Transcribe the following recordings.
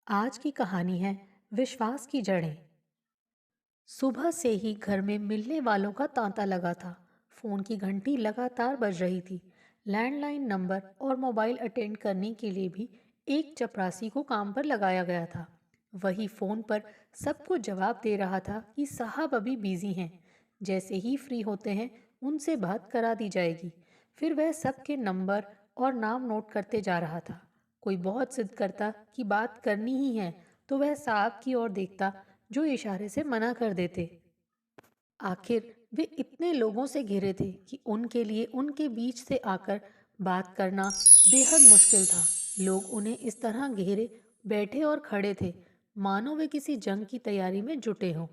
आज की कहानी है विश्वास की जड़ें। सुबह से ही घर में मिलने वालों का तांता लगा था। फोन की घंटी लगातार बज रही थी। लैंडलाइन नंबर और मोबाइल अटेंड करने के लिए भी एक चपरासी को काम पर लगाया गया था। वही फोन पर सबको जवाब दे रहा था कि साहब अभी बिजी हैं, जैसे ही फ्री होते हैं उनसे बात करा दी जाएगी। फिर वह सबके नंबर और नाम नोट करते जा रहा था। कोई बहुत जिद करता कि बात करनी ही है तो वह साहब की ओर देखता, जो इशारे से मना कर देते। आखिर वे इतने लोगों से घिरे थे कि उनके लिए उनके बीच से आकर बात करना बेहद मुश्किल था। लोग उन्हें इस तरह घेरे बैठे और खड़े थे, मानो वे किसी जंग की तैयारी में जुटे हों।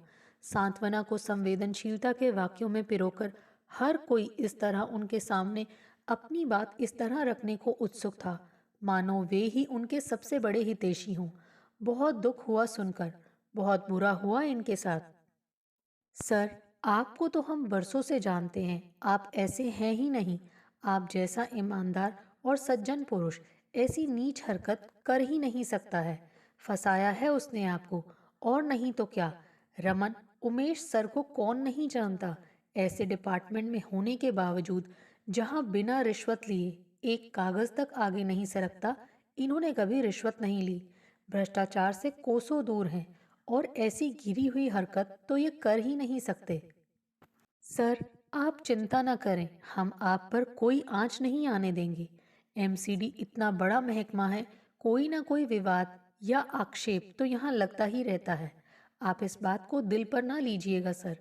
सांत्वना को संवेदनशीलता के वाक्यों में पिरोकर हर कोई इस तरह उनके सामने अपनी बात इस तरह रखने को उत्सुक था, मानो वे ही उनके सबसे बड़े हितैषी हों। बहुत दुख हुआ सुनकर, बहुत बुरा हुआ इनके साथ। सर, आपको तो हम बरसों से जानते हैं, आप ऐसे हैं ही नहीं। आप जैसा ईमानदार और सज्जन पुरुष ऐसी नीच हरकत कर ही नहीं सकता है। फंसाया है उसने आपको, और नहीं तो क्या। रमन, उमेश सर को कौन नहीं जानता। ऐसे डिपार्टमेंट में होने के बावजूद जहां बिना रिश्वत लिए एक कागज तक आगे नहीं सरकता, इन्होंने कभी रिश्वत नहीं ली। भ्रष्टाचार से कोसों दूर हैं, और ऐसी गिरी हुई हरकत तो ये कर ही नहीं सकते। सर, आप चिंता न करें, हम आप पर कोई आंच नहीं आने देंगे। एमसीडी इतना बड़ा महकमा है, कोई ना कोई विवाद या आक्षेप तो यहाँ लगता ही रहता है। आप इस बात को दिल पर ना लीजिएगा सर।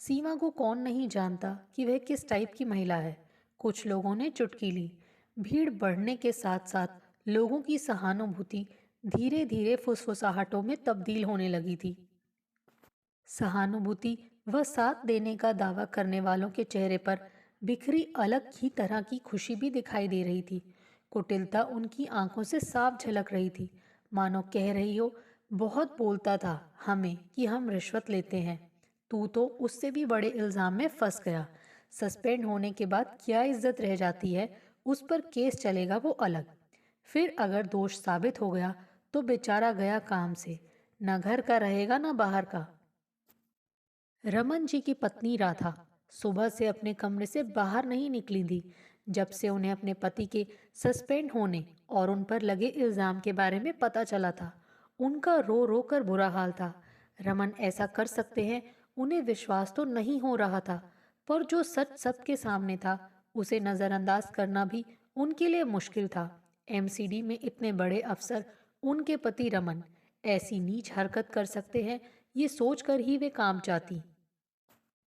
सीमा को कौन नहीं जानता कि वह किस टाइप की महिला है। कुछ लोगों ने चुटकी ली। भीड़ बढ़ने के साथ साथ लोगों की सहानुभूति धीरे धीरे फुसफुसाहटों में तब्दील होने लगी थी। सहानुभूति व साथ देने का दावा करने वालों के चेहरे पर बिखरी अलग ही तरह की खुशी भी दिखाई दे रही थी। कुटिलता उनकी आंखों से साफ झलक रही थी, मानो कह रही हो, बहुत बोलता था हमें कि हम रिश्वत लेते हैं। तू तो उससे भी बड़े इल्जाम में फंस गया। सस्पेंड होने के बाद क्या इज्जत रह जाती है, उस पर केस चलेगा वो अलग। फिर अगर दोष साबित हो गया तो बेचारा गया काम से, न घर का रहेगा न बाहर का। रमन जी की पत्नी राधा सुबह से अपने कमरे से बाहर नहीं निकली थी, जब से उन्हें अपने पति के सस्पेंड होने और उन पर लगे इल्जाम के बारे में पता चला था। उनका रो रो कर बुरा हाल था। रमन ऐसा कर सकते हैं, उन्हें विश्वास तो नहीं हो रहा था, पर जो सच सबके सामने था उसे नजरअंदाज करना भी उनके लिए मुश्किल था। एमसीडी में इतने बड़े अफसर, उनके पति रमन, ऐसी नीच हरकत कर सकते हैं, ये सोचकर ही वे काम चाहती।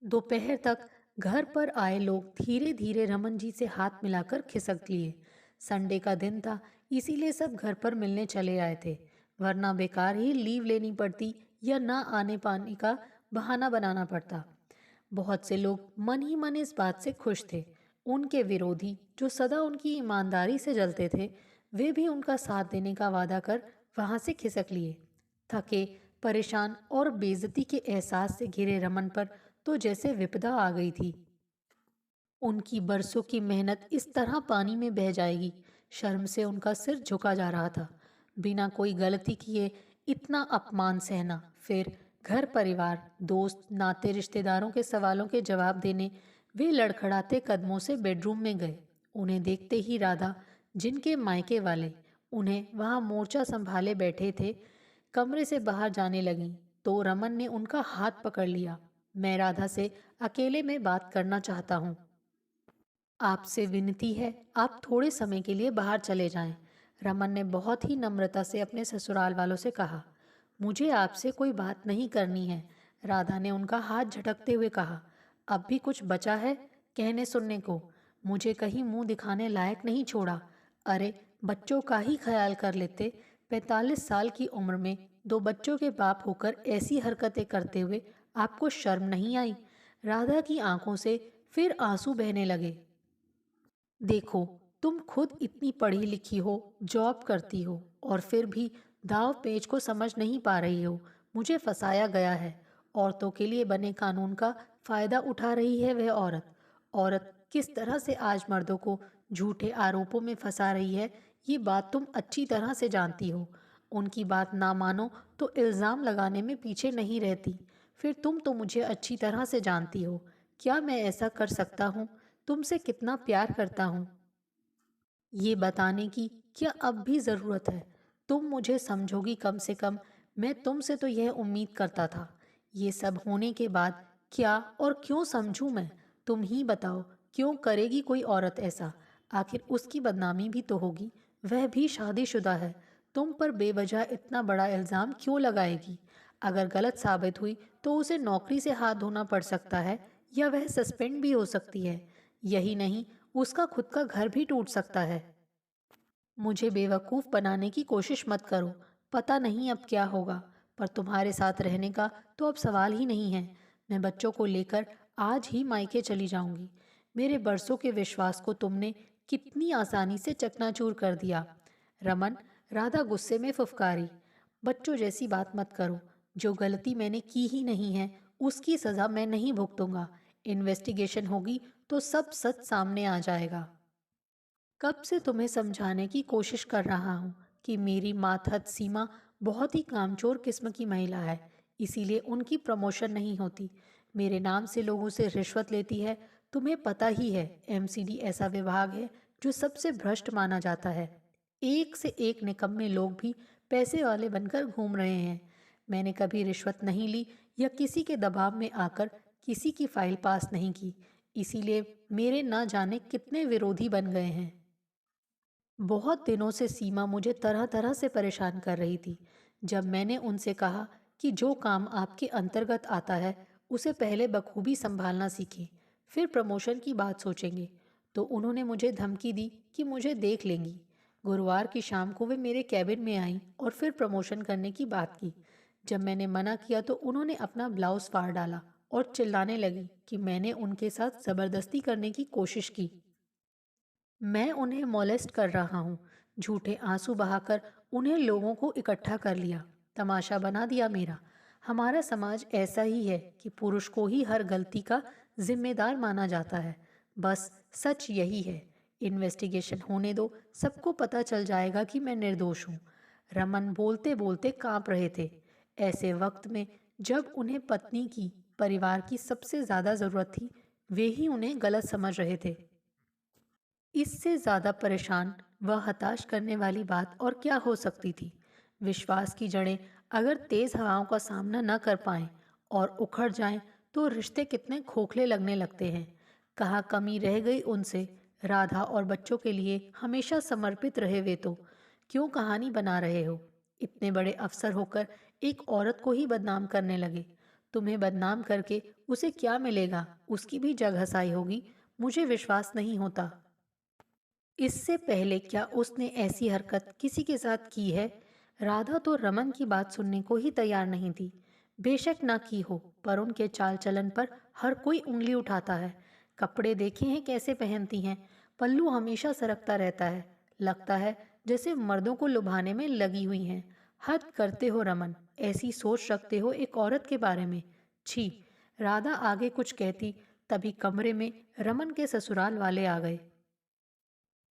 दोपहर तक घर पर आए लोग धीरे धीरे रमन जी से हाथ मिलाकर खिसक लिए। संडे का दिन था, इसीलिए सब घर पर मिलने चले आए थे, वरना बेकार ही लीव लेनी पड़ती या ना आने पाने का बहाना बनाना पड़ता। बहुत से लोग मन ही मन इस बात से खुश थे। उनके विरोधी, जो सदा उनकी ईमानदारी से जलते थे, वे भी उनका साथ देने का वादा कर वहां से खिसक लिए। थके, परेशान और बेइज्जती के एहसास से घिरे रमन पर तो जैसे विपदा आ गई थी। उनकी बरसों की मेहनत इस तरह पानी में बह जाएगी, शर्म से उनका सिर झुका जा रहा था। बिना कोई गलती किए इतना अपमान सहना, फिर घर परिवार, दोस्त, नाते रिश्तेदारों के सवालों के जवाब देने। वे लड़खड़ाते कदमों से बेडरूम में गए। उन्हें देखते ही राधा, जिनके मायके वाले उन्हें वहां मोर्चा संभाले बैठे थे, कमरे से बाहर जाने लगीं, तो रमन ने उनका हाथ पकड़ लिया। मैं राधा से अकेले में बात करना चाहता हूँ। आपसे विनती है, आप थोड़े समय के लिए बाहर चले जाएं। रमन ने बहुत ही नम्रता से अपने ससुराल वालों से कहा। मुझे आपसे कोई बात नहीं करनी है, राधा ने उनका हाथ झटकते हुए कहा। अब भी कुछ बचा है कहने सुनने को? मुझे कहीं मुंह दिखाने लायक नहीं छोड़ा। अरे, बच्चों का ही ख्याल कर लेते। 45 साल की उम्र में 2 बच्चों के बाप होकर ऐसी हरकतें करते हुए आपको शर्म नहीं आई? राधा की आंखों से फिर आंसू बहने लगे। देखो, तुम खुद इतनी पढ़ी लिखी हो, जॉब करती हो, और फिर भी दाव पेच को समझ नहीं पा रही हो। मुझे फंसाया गया है। औरतों के लिए बने कानून का फायदा उठा रही है वह औरत। औरत किस तरह से आज मर्दों को झूठे आरोपों में फंसा रही है, ये बात तुम अच्छी तरह से जानती हो। उनकी बात ना मानो तो इल्ज़ाम लगाने में पीछे नहीं रहती। फिर तुम तो मुझे अच्छी तरह से जानती हो। क्या मैं ऐसा कर सकता हूँ? तुमसे कितना प्यार करता हूँ ये बताने की क्या अब भी ज़रूरत है? तुम मुझे समझोगी कम से कम। मैं तुमसे तो यह उम्मीद करता था। ये सब होने के बाद क्या और क्यों समझूं मैं? तुम ही बताओ, क्यों करेगी कोई औरत ऐसा? आखिर उसकी बदनामी भी तो होगी। वह भी शादीशुदा है। तुम पर बेवजह इतना बड़ा इल्ज़ाम क्यों लगाएगी? अगर गलत साबित हुई तो उसे नौकरी से हाथ धोना पड़ सकता है या वह सस्पेंड भी हो सकती है। यही नहीं, उसका खुद का घर भी टूट सकता है। मुझे बेवकूफ़ बनाने की कोशिश मत करो। पता नहीं अब क्या होगा, पर तुम्हारे साथ रहने का तो अब सवाल ही नहीं है। मैं बच्चों को लेकर आज ही मायके चली जाऊंगी। मेरे बरसों के विश्वास को तुमने कितनी आसानी से चकनाचूर कर दिया। रमन, राधा गुस्से में फुफकारी। बच्चों जैसी बात मत करो। जो गलती मैंने की ही नहीं है, उसकी सज़ा मैं नहीं भुगतूंगा। इन्वेस्टिगेशन होगी तो सब सच सामने आ जाएगा। कब से तुम्हें समझाने की कोशिश कर रहा हूँ कि मेरी मातहत सीमा बहुत ही कामचोर किस्म की महिला है, इसीलिए उनकी प्रमोशन नहीं होती। मेरे नाम से लोगों से रिश्वत लेती है। तुम्हें पता ही है, एमसीडी ऐसा विभाग है जो सबसे भ्रष्ट माना जाता है। एक से एक निकम्मे लोग भी पैसे वाले बनकर घूम रहे हैं। मैंने कभी रिश्वत नहीं ली या किसी के दबाव में आकर किसी की फाइल पास नहीं की, इसीलिए मेरे ना जाने कितने विरोधी बन गए हैं। बहुत दिनों से सीमा मुझे तरह तरह से परेशान कर रही थी। जब मैंने उनसे कहा कि जो काम आपके अंतर्गत आता है उसे पहले बखूबी संभालना सीखें, फिर प्रमोशन की बात सोचेंगे, तो उन्होंने मुझे धमकी दी कि मुझे देख लेंगी। गुरुवार की शाम को वे मेरे कैबिन में आई और फिर प्रमोशन करने की बात की। जब मैंने मना किया तो उन्होंने अपना ब्लाउज फाड़ डाला और चिल्लाने लगी कि मैंने उनके साथ ज़बरदस्ती करने की कोशिश की। मैं उन्हें मोलेस्ट कर रहा हूँ। झूठे आंसू बहाकर उन्हें लोगों को इकट्ठा कर लिया, तमाशा बना दिया मेरा। हमारा समाज ऐसा ही है कि पुरुष को ही हर गलती का जिम्मेदार माना जाता है। बस सच यही है। इन्वेस्टिगेशन होने दो, सबको पता चल जाएगा कि मैं निर्दोष हूँ। रमन बोलते बोलते कांप रहे थे। ऐसे वक्त में जब उन्हें पत्नी की, परिवार की सबसे ज्यादा जरूरत थी, वे ही उन्हें गलत समझ रहे थे। इससे ज़्यादा परेशान व हताश करने वाली बात और क्या हो सकती थी? विश्वास की जड़ें अगर तेज़ हवाओं का सामना न कर पाएं और उखड़ जाएं, तो रिश्ते कितने खोखले लगने लगते हैं। कहाँ कमी रह गई उनसे? राधा और बच्चों के लिए हमेशा समर्पित रहे वे तो। क्यों कहानी बना रहे हो? इतने बड़े अफसर होकर एक औरत को ही बदनाम करने लगे। तुम्हें बदनाम करके उसे क्या मिलेगा? उसकी भी जग हंसाई होगी। मुझे विश्वास नहीं होता। इससे पहले क्या उसने ऐसी हरकत किसी के साथ की है? राधा तो रमन की बात सुनने को ही तैयार नहीं थी। बेशक ना की हो, पर उनके चाल चलन पर हर कोई उंगली उठाता है। कपड़े देखे हैं कैसे पहनती हैं? पल्लू हमेशा सरकता रहता है। लगता है जैसे मर्दों को लुभाने में लगी हुई हैं। हद करते हो रमन, ऐसी सोच रखते हो एक औरत के बारे में। छी! राधा आगे कुछ कहती, तभी कमरे में रमन के ससुराल वाले आ गए।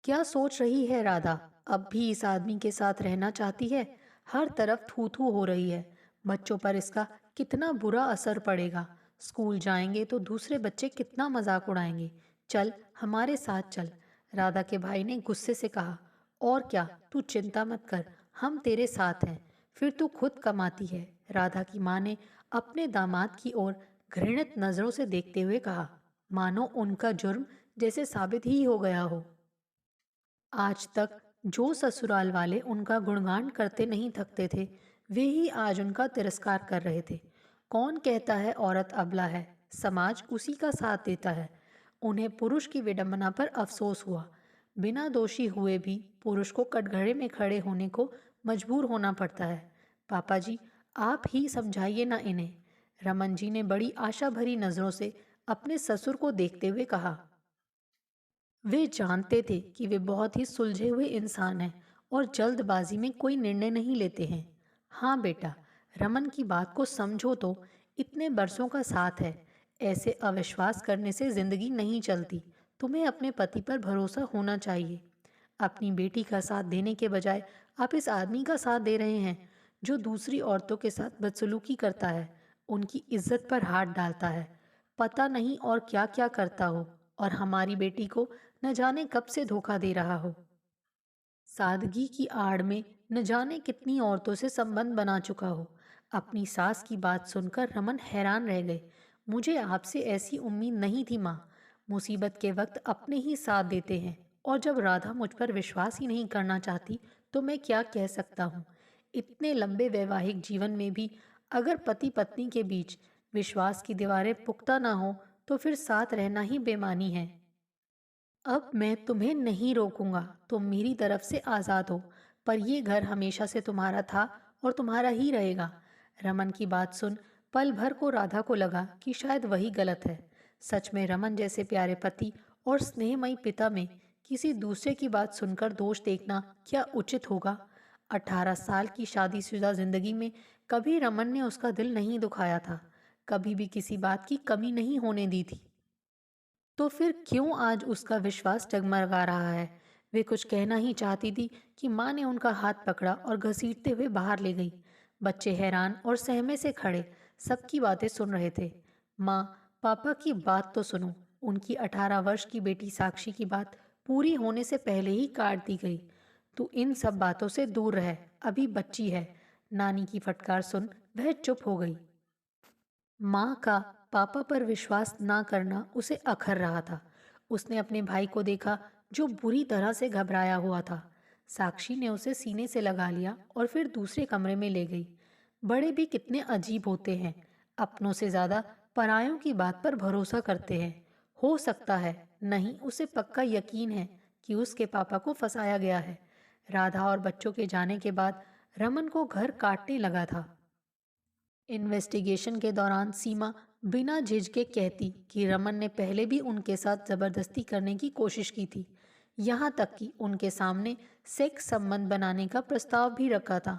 क्या सोच रही है राधा? अब भी इस आदमी के साथ रहना चाहती है? हर तरफ थू थू हो रही है। बच्चों पर इसका कितना बुरा असर पड़ेगा। स्कूल जाएंगे तो दूसरे बच्चे कितना मजाक उड़ाएंगे। चल, हमारे साथ चल। राधा के भाई ने गुस्से से कहा। और क्या, तू चिंता मत कर, हम तेरे साथ हैं। फिर तू खुद कमाती है। राधा की माँ ने अपने दामाद की ओर घृणित नजरों से देखते हुए कहा, मानो उनका जुर्म जैसे साबित ही हो गया हो। आज तक जो ससुराल वाले उनका गुणगान करते नहीं थकते थे, वे ही आज उनका तिरस्कार कर रहे थे। कौन कहता है औरत अबला है? समाज उसी का साथ देता है। उन्हें पुरुष की विडंबना पर अफसोस हुआ। बिना दोषी हुए भी पुरुष को कटघरे में खड़े होने को मजबूर होना पड़ता है। पापा जी, आप ही समझाइए ना इन्हें। रमन जी ने बड़ी आशा भरी नजरों से अपने ससुर को देखते हुए कहा। वे जानते थे कि वे बहुत ही सुलझे हुए इंसान हैं और जल्दबाजी में कोई निर्णय नहीं लेते हैं। हाँ बेटा, रमन की बात को समझो तो। इतने बरसों का साथ है, ऐसे अविश्वास करने से जिंदगी नहीं चलती। तुम्हें अपने पति पर भरोसा होना चाहिए। अपनी बेटी का साथ देने के बजाय आप इस आदमी का साथ दे रहे हैं जो दूसरी औरतों के साथ बदसलूकी करता है, उनकी इज्जत पर हाथ डालता है, पता नहीं और क्या क्या करता हो, और हमारी बेटी को न जाने कब से धोखा दे रहा हो। सादगी की आड़ में न जाने कितनी औरतों से संबंध बना चुका हो। अपनी सास की बात सुनकर रमन हैरान रह गए। मुझे आपसे ऐसी उम्मीद नहीं थी माँ। मुसीबत के वक्त अपने ही साथ देते हैं, और जब राधा मुझ पर विश्वास ही नहीं करना चाहती तो मैं क्या कह सकता हूँ। इतने लंबे वैवाहिक जीवन में भी अगर पति पत्नी के बीच विश्वास की दीवारें पुख्ता ना हो तो फिर साथ रहना ही बेमानी है। अब मैं तुम्हें नहीं रोकूंगा, तुम मेरी तरफ से आज़ाद हो, पर ये घर हमेशा से तुम्हारा था और तुम्हारा ही रहेगा। रमन की बात सुन पल भर को राधा को लगा कि शायद वही गलत है। सच में रमन जैसे प्यारे पति और स्नेहमयी पिता में किसी दूसरे की बात सुनकर दोष देखना क्या उचित होगा। 18 साल की शादीशुदा जिंदगी में कभी रमन ने उसका दिल नहीं दुखाया था, कभी भी किसी बात की कमी नहीं होने दी थी। तो फिर क्यों आज उसका विश्वास डगमगा रहा है। वे कुछ कहना ही चाहती थी कि माँ ने उनका हाथ पकड़ा और घसीटते हुए बाहर ले गई। बच्चे हैरान और सहमे से खड़े सबकी बातें सुन रहे थे। माँ, पापा की बात तो सुनो। उनकी 18 वर्ष की बेटी साक्षी की बात पूरी होने से पहले ही काट दी गई। तू इन सब बातों से दूर रह, अभी बच्ची है। नानी की फटकार सुन वह चुप हो गई। माँ का पापा पर विश्वास ना करना उसे अखर रहा था। उसने अपने भाई को देखा जो बुरी तरह से घबराया हुआ था। साक्षी ने उसे सीने से लगा लिया और फिर दूसरे कमरे में ले गई। बड़े भी कितने अजीब होते हैं, अपनों से ज्यादा परायों की बात पर भरोसा करते हैं। हो सकता है, नहीं उसे पक्का यकीन है कि उसके पापा को फंसाया गया है। राधा और बच्चों के जाने के बाद रमन को घर काटने लगा था। इन्वेस्टिगेशन के दौरान सीमा बिना झिझके कहती कि रमन ने पहले भी उनके साथ जबरदस्ती करने की कोशिश की थी। यहाँ तक कि उनके सामने सेक्स संबंध बनाने का प्रस्ताव भी रखा था।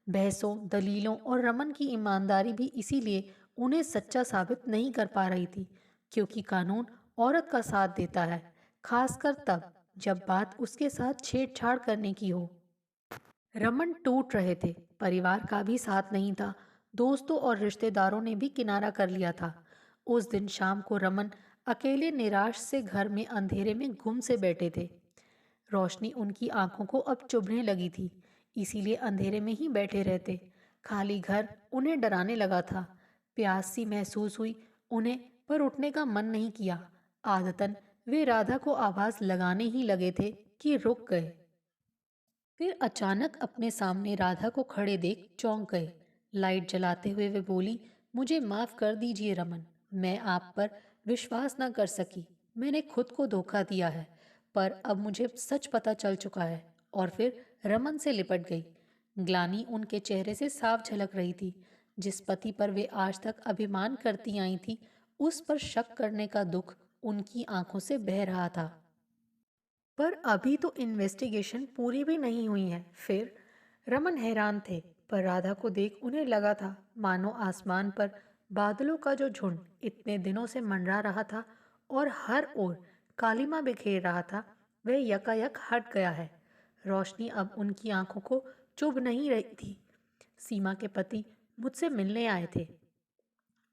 बहसों, दलीलों और रमन की ईमानदारी भी इसीलिए उन्हें सच्चा साबित नहीं कर पा रही थी, क्योंकि कानून औरत का साथ देता है, खासकर तब जब बात उसके साथ छेड़छाड़ करने की हो। रमन टूट रहे थे, परिवार का भी साथ नहीं था, दोस्तों और रिश्तेदारों ने भी किनारा कर लिया था। उस दिन शाम को रमन अकेले निराश से घर में अंधेरे में गुम से बैठे थे। रोशनी उनकी आंखों को अब चुभने लगी थी, इसीलिए अंधेरे में ही बैठे रहते। खाली घर उन्हें डराने लगा था। प्यास सी महसूस हुई उन्हें, पर उठने का मन नहीं किया। आदतन वे राधा को आवाज लगाने ही लगे थे कि रुक गए। फिर अचानक अपने सामने राधा को खड़े देख चौंक गए। लाइट जलाते हुए वे बोली, मुझे माफ कर दीजिए रमन, मैं आप पर विश्वास न कर सकी। मैंने खुद को धोखा दिया है, पर अब मुझे सच पता चल चुका है। और फिर रमन से लिपट गई। ग्लानि उनके चेहरे से साफ झलक रही थी। जिस पति पर वे आज तक अभिमान करती आई थी, उस पर शक करने का दुख उनकी आंखों से बह रहा था। पर अभी तो इन्वेस्टिगेशन पूरी भी नहीं हुई है। फिर रमन हैरान थे, पर राधा को देख उन्हें लगा था मानो आसमान पर बादलों का जो झुंड इतने दिनों से मंडरा रहा था और हर ओर कालिमा बिखेर रहा था, वह यकायक हट गया है। रोशनी अब उनकी आंखों को चुभ नहीं रही थी। सीमा के पति मुझसे मिलने आए थे।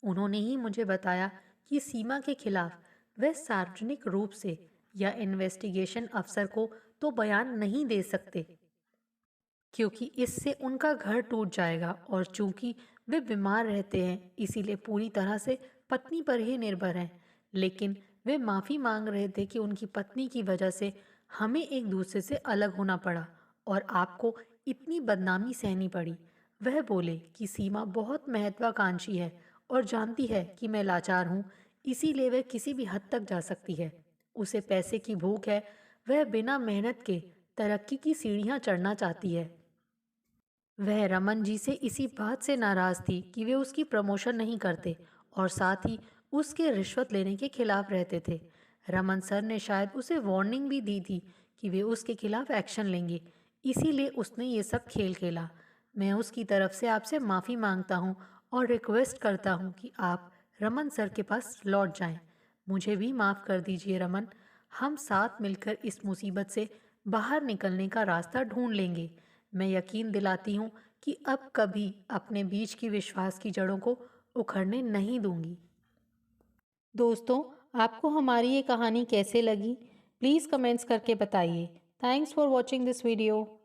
उन्होंने ही मुझे बताया कि सीमा के खिलाफ वह सार्वजनिक रूप से या इन्वेस्टिगेशन अफसर को तो बयान नहीं दे सकते, क्योंकि इससे उनका घर टूट जाएगा, और चूंकि वे बीमार रहते हैं इसीलिए पूरी तरह से पत्नी पर ही निर्भर हैं। लेकिन वे माफ़ी मांग रहे थे कि उनकी पत्नी की वजह से हमें एक दूसरे से अलग होना पड़ा और आपको इतनी बदनामी सहनी पड़ी। वह बोले कि सीमा बहुत महत्वाकांक्षी है और जानती है कि मैं लाचार हूँ, इसीलिए वह किसी भी हद तक जा सकती है। उसे पैसे की भूख है, वह बिना मेहनत के तरक्की की सीढ़ियाँ चढ़ना चाहती है। वह रमन जी से इसी बात से नाराज थी कि वे उसकी प्रमोशन नहीं करते और साथ ही उसके रिश्वत लेने के खिलाफ रहते थे। रमन सर ने शायद उसे वार्निंग भी दी थी कि वे उसके खिलाफ एक्शन लेंगे, इसीलिए उसने ये सब खेल खेला। मैं उसकी तरफ से आपसे माफ़ी मांगता हूँ और रिक्वेस्ट करता हूँ कि आप रमन सर के पास लौट जाएं। मुझे भी माफ़ कर दीजिए रमन, हम साथ मिलकर इस मुसीबत से बाहर निकलने का रास्ता ढूंढ लेंगे। मैं यकीन दिलाती हूँ कि अब कभी अपने बीच की विश्वास की जड़ों को उखड़ने नहीं दूंगी। दोस्तों, आपको हमारी ये कहानी कैसे लगी? प्लीज़ कमेंट्स करके बताइए। Thanks for watching this video.